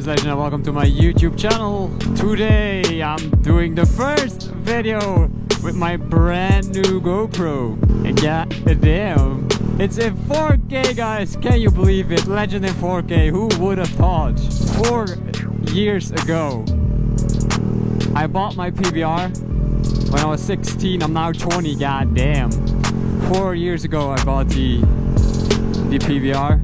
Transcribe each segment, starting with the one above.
is Legend and welcome to my YouTube channel. Today I'm doing the first video with my brand new GoPro. And god damn, it's in 4K guys, can you believe it? Legend in 4K, who would have thought? 4 years ago I bought my PVR when I was 16, I'm now 20, god damn. 4 years ago I bought the PVR.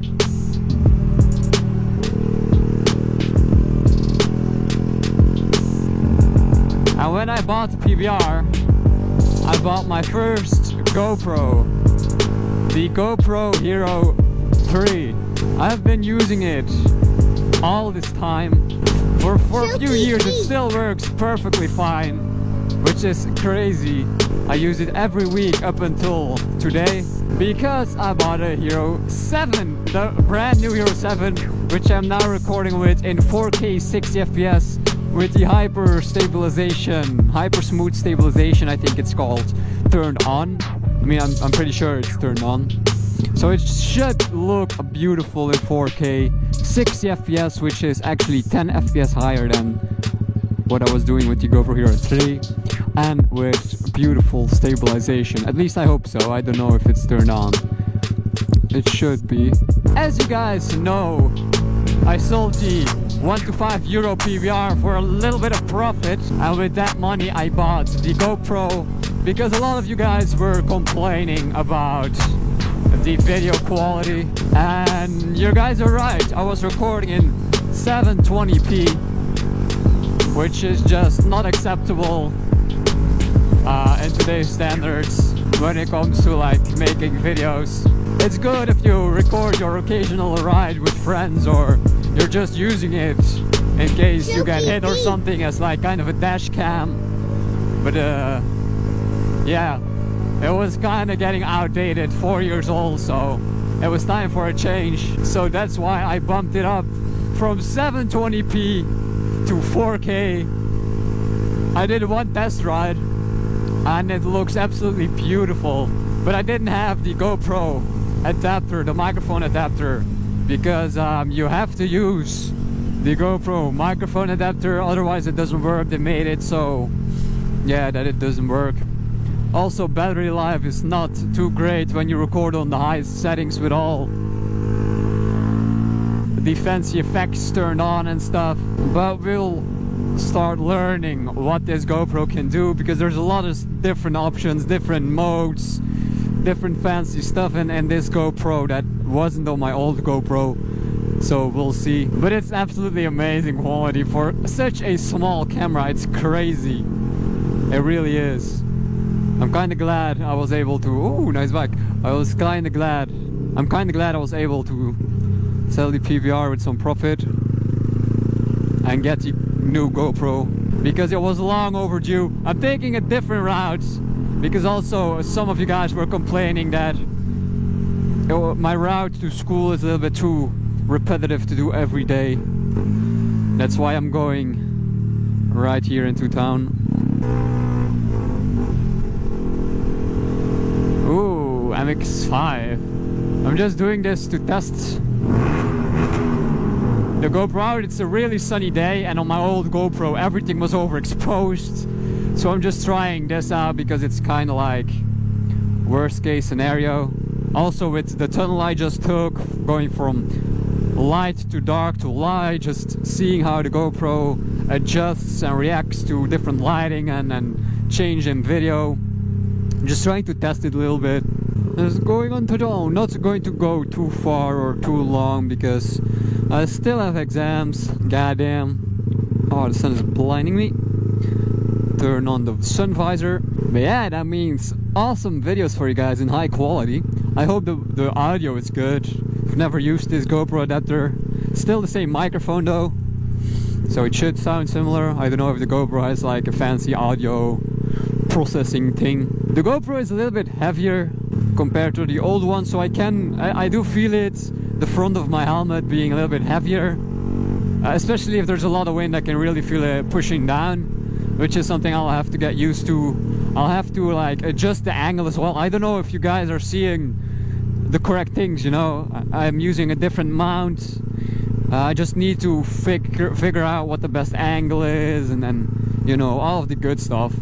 And when I bought the PVR, I bought my first GoPro, the GoPro Hero 3. I've been using it all this time. For a few years it still works perfectly fine, which is crazy. I use it every week up until today because I bought a Hero 7, the brand new Hero 7, which I'm now recording with in 4K 60 FPS. With the hyper smooth stabilization, I think it's called, turned on. I mean, I'm pretty sure it's turned on. So it should look beautiful in 4K 60 FPS, which is actually 10 FPS higher than what I was doing with the GoPro Hero 3, and with beautiful stabilization. At least I hope so. I don't know if it's turned on. It should be. As you guys know, I sold the 1 to 5 euro PVR for a little bit of profit, and with that money I bought the GoPro because a lot of you guys were complaining about the video quality, and you guys are right. I was recording in 720p, which is just not acceptable in today's standards when it comes to like making videos. It's good if you record your occasional ride with friends, or you're just using it in case you get hit or something as like kind of a dash cam. But yeah, it was kind of getting outdated, 4 years old, so it was time for a change. So that's why I bumped it up from 720p to 4K. I did one test ride and it looks absolutely beautiful, but I didn't have the GoPro adapter, the microphone adapter, because you have to use the GoPro microphone adapter, otherwise it doesn't work. They made it so yeah that it doesn't work. Also, battery life is not too great when you record on the highest settings with all the fancy effects turned on and stuff. But we'll start learning what this GoPro can do, because there's a lot of different options, different modes, different fancy stuff in this GoPro that wasn't on my old GoPro. So we'll see. But it's absolutely amazing quality for such a small camera. It's crazy. It really is. I'm kind of glad I was able to... Ooh, nice bike. I'm kind of glad I was able to sell the PVR with some profit and get the new GoPro, because it was long overdue. I'm taking a different route because also some of you guys were complaining that my route to school is a little bit too repetitive to do every day. That's why I'm going right here into town. Ooh, MX-5. I'm just doing this to test the GoPro out. It's a really sunny day, and on my old GoPro everything was overexposed. So I'm just trying this out because it's kind of like worst case scenario. Also with the tunnel I just took, going from light to dark to light, just seeing how the GoPro adjusts and reacts to different lighting and change in video. I'm just trying to test it a little bit. Just going on to town, not going to go too far or too long because I still have exams. Goddamn. Oh, the sun is blinding me. Turn on the sun visor. But yeah, that means awesome videos for you guys in high quality. I hope the audio is good. I've never used this GoPro adapter. Still the same microphone though, so it should sound similar. I don't know if the GoPro has like a fancy audio processing thing. The GoPro is a little bit heavier compared to the old one, so I do feel it, the front of my helmet being a little bit heavier. Especially if there's a lot of wind, I can really feel it pushing down, which is something I'll have to get used to. I'll have to like adjust the angle as well. I don't know if you guys are seeing the correct things, you know. I'm using a different mount I just need to figure out what the best angle is, and then, you know, all of the good stuff.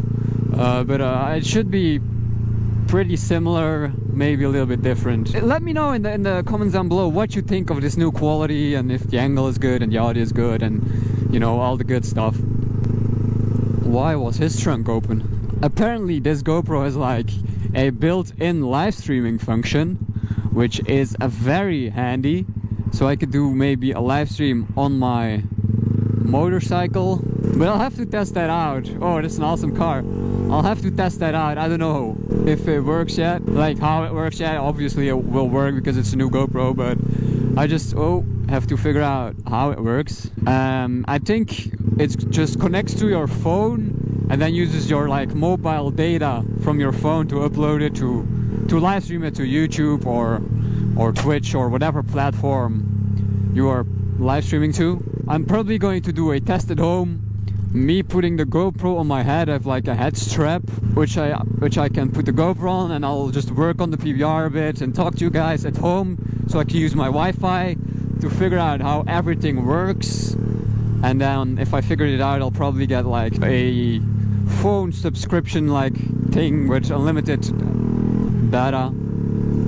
But it should be pretty similar, maybe a little bit different. Let me know in the comments down below what you think of this new quality, and if the angle is good and the audio is good, and, you know, all the good stuff. Why was his trunk open? Apparently this GoPro has like a built-in live streaming function, which is very handy. So I could do maybe a live stream on my motorcycle, but I'll have to test that out. Oh, that's an awesome car. I'll have to test that out. I don't know if it works yet, like how it works yet. Obviously it will work because it's a new GoPro, but I just have to figure out how it works. I think it just connects to your phone and then uses your like mobile data from your phone to upload it to live stream it to YouTube or Twitch or whatever platform you are live streaming to. I'm probably going to do a test at home, me putting the GoPro on my head. I have like a head strap which I can put the GoPro on, and I'll just work on the PBR a bit and talk to you guys at home, so I can use my Wi-Fi to figure out how everything works. And then if I figured it out, I'll probably get like a phone subscription like thing with unlimited data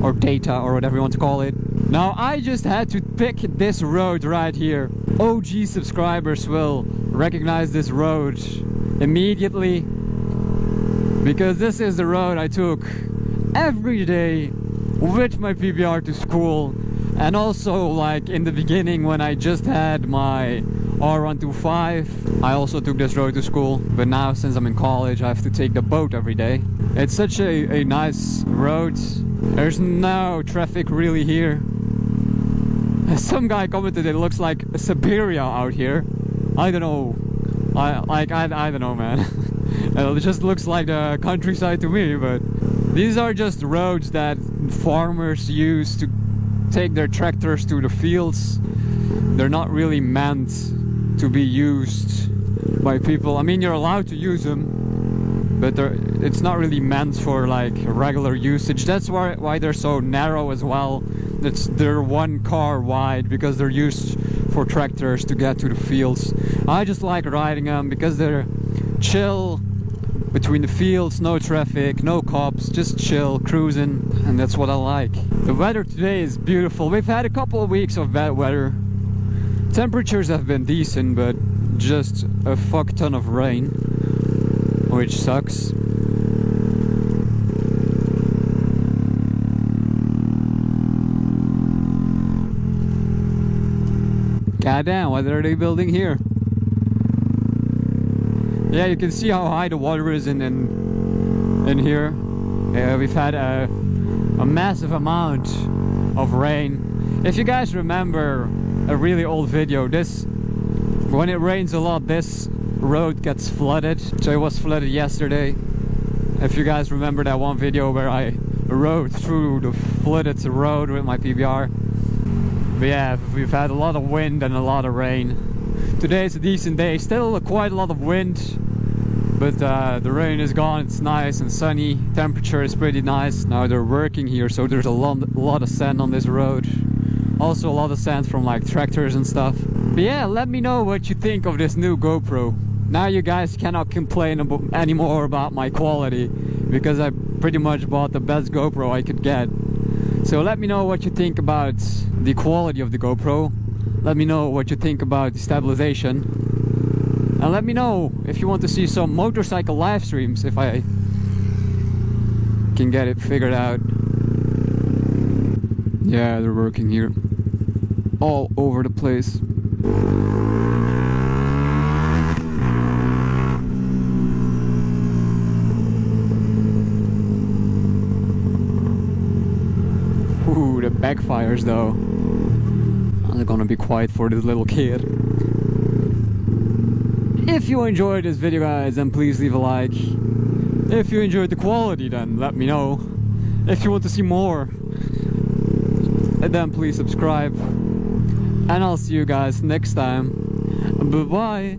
or data or whatever you want to call it. Now I just had to pick this road right here. OG subscribers will recognize this road immediately, because this is the road I took every day with my PBR to school, and also like in the beginning when I just had my R125, I also took this road to school. But now since I'm in college, I have to take the boat every day. It's such a nice road. There's no traffic really here. Some guy commented it looks like Siberia out here. I don't know. I don't know, man. It just looks like the countryside to me. But these are just roads that farmers use to take their tractors to the fields. They're not really meant to be used by people. I mean, you're allowed to use them, but it's not really meant for like regular usage. That's why they're so narrow as well. They're one car wide because they're used for tractors to get to the fields. I just like riding them because they're chill between the fields, no traffic, no cops, just chill, cruising, and that's what I like. The weather today is beautiful. We've had a couple of weeks of bad weather. Temperatures have been decent, but just a fuck ton of rain, which sucks. Goddamn, what are they building here? Yeah, you can see how high the water is in here. Yeah, we've had a massive amount of rain. If you guys remember a really old video, when it rains a lot, this road gets flooded. So it was flooded yesterday. If you guys remember that one video where I rode through the flooded road with my PBR. But yeah, we've had a lot of wind and a lot of rain. Today is a decent day, still quite a lot of wind, but the rain is gone. It's nice and sunny, temperature is pretty nice. Now they're working here, so there's a lot of sand on this road. Also a lot of sand from like tractors and stuff. But yeah, let me know what you think of this new GoPro. Now you guys cannot complain anymore about my quality, because I pretty much bought the best GoPro I could get. So let me know what you think about the quality of the GoPro. Let me know what you think about the stabilization. And let me know if you want to see some motorcycle live streams, if I can get it figured out. Yeah, they're working here. All over the place. Ooh, the backfires though. I'm gonna be quiet for this little kid. If you enjoyed this video, guys, then please leave a like. If you enjoyed the quality, then let me know. If you want to see more, then please subscribe. And I'll see you guys next time. Bye bye.